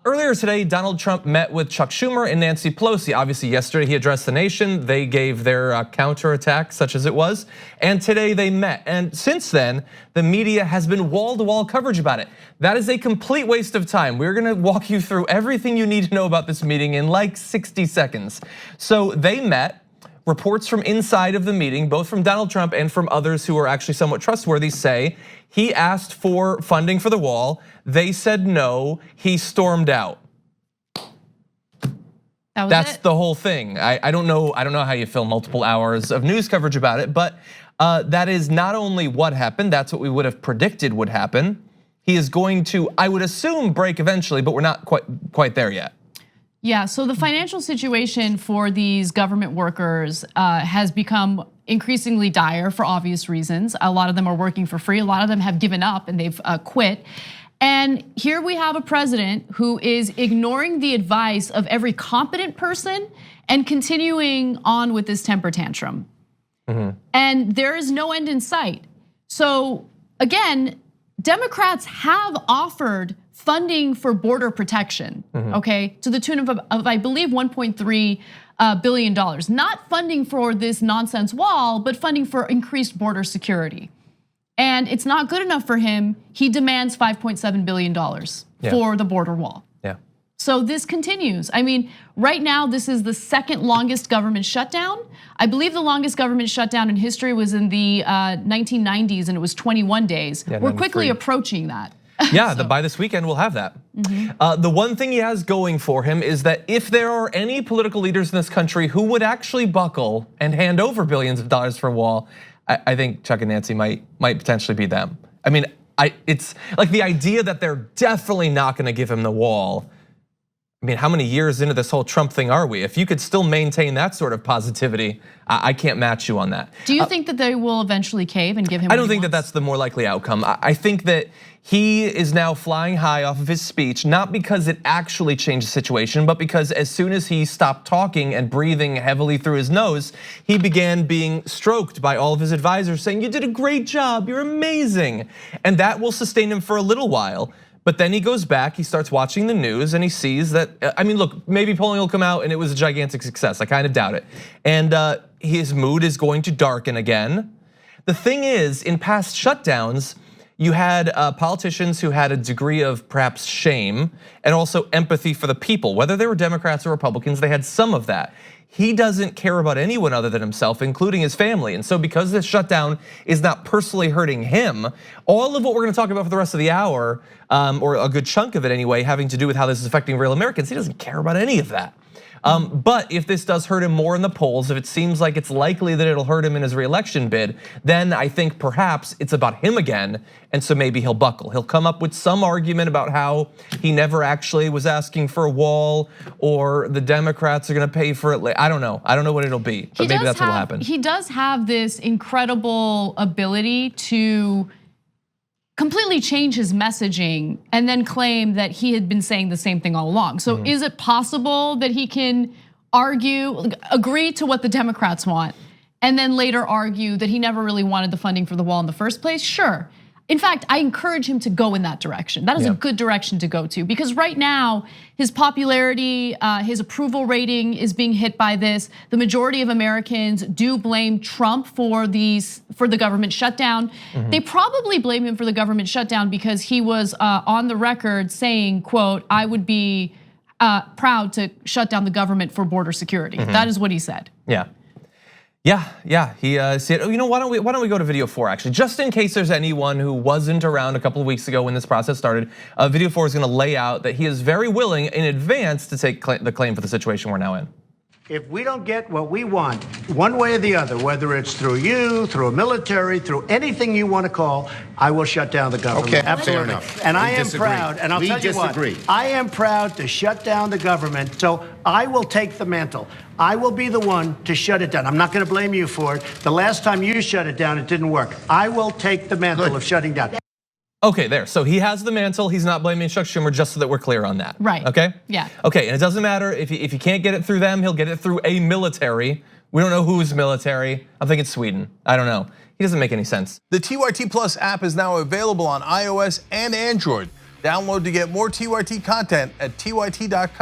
Earlier today, Donald Trump met with Chuck Schumer and Nancy Pelosi. Obviously, yesterday he addressed the nation. They gave their counterattack, such as it was. And today they met. And since then, the media has been wall-to-wall coverage about it. That is a complete waste of time. We're gonna walk you through everything you need to know about this meeting in like 60 seconds. So they met. Reports from inside of the meeting, both from Donald Trump and from others who are actually somewhat trustworthy, say he asked for funding for the wall. They said no. He stormed out. That's the whole thing. I don't know how you fill multiple hours of news coverage about it, but that is not only what happened. That's what we would have predicted would happen. He is going to, I would assume, break eventually, but we're not quite there yet. Yeah, so the financial situation for these government workers has become increasingly dire for obvious reasons. A lot of them are working for free. A lot of them have given up and they've quit. And here we have a president who is ignoring the advice of every competent person and continuing on with this temper tantrum. And there is no end in sight. So again, Democrats have offered funding for border protection, okay, to the tune of I believe $1.3 billion. Not funding for this nonsense wall, but funding for increased border security. And it's not good enough for him. He demands $5.7 billion for the border wall. So this continues. I mean, right now, this is the second longest government shutdown. I believe the longest government shutdown in history was in the 1990s, and it was 21 days. We're quickly approaching that. Yeah, by this weekend we'll have that. The one thing he has going for him is that if there are any political leaders in this country who would actually buckle and hand over billions of dollars for a wall, I think Chuck and Nancy might potentially be them. I mean, it's like the idea that they're definitely not gonna give him the wall. I mean, how many years into this whole Trump thing are we? If you could still maintain that sort of positivity, I can't match you on that. Do you think that they will eventually cave and give him? I don't think that that's the more likely outcome. I think that he is now flying high off of his speech, not because it actually changed the situation, but because as soon as he stopped talking and breathing heavily through his nose, he began being stroked by all of his advisors saying, "You did a great job, you're amazing." And that will sustain him for a little while. But then he goes back, he starts watching the news and he sees that, I mean, look, maybe polling will come out and it was a gigantic success. I kind of doubt it. And his mood is going to darken again. The thing is, in past shutdowns, you had politicians who had a degree of perhaps shame and also empathy for the people. Whether they were Democrats or Republicans, they had some of that. He doesn't care about anyone other than himself, including his family. And so because this shutdown is not personally hurting him, all of what we're gonna talk about for the rest of the hour, or a good chunk of it anyway, having to do with how this is affecting real Americans, he doesn't care about any of that. But if this does hurt him more in the polls, if it seems like it's likely that it'll hurt him in his reelection bid, then I think perhaps it's about him again, and so maybe he'll buckle. He'll come up with some argument about how he never actually was asking for a wall, or the Democrats are gonna pay for it. I don't know what it'll be, but maybe that's what'll happen. He does have this incredible ability to completely change his messaging and then claim that he had been saying the same thing all along. So is it possible that he can agree to what the Democrats want, and then later argue that he never really wanted the funding for the wall in the first place? Sure. In fact, I encourage him to go in that direction. That is a good direction to go to, because right now his popularity, his approval rating is being hit by this. The majority of Americans do blame Trump for the government shutdown. They probably blame him for the government shutdown because he was on the record saying, quote, "I would be proud to shut down the government for border security." That is what he said. Yeah, he said, you know, why don't we go to video 4 actually, just in case there's anyone who wasn't around a couple of weeks ago when this process started. Video 4 is gonna lay out that he is very willing in advance to take the claim for the situation we're now in. If we don't get what we want, one way or the other, whether it's through you, through a military, through anything you want to call, I will shut down the government. Okay, absolutely. fair enough. And I am proud, and I'll tell you what, I am proud to shut down the government, so I will take the mantle. I will be the one to shut it down. I'm not going to blame you for it. The last time you shut it down, it didn't work. I will take the mantle of shutting down. Okay, there. So he has the mantle. He's not blaming Chuck Schumer, just so that we're clear on that. Right. Okay. Yeah. Okay, and it doesn't matter if he can't get it through them, he'll get it through a military. We don't know who's military. I think it's Sweden. I don't know. He doesn't make any sense. The TYT Plus app is now available on iOS and Android. Download to get more TYT content at tyt.com/app.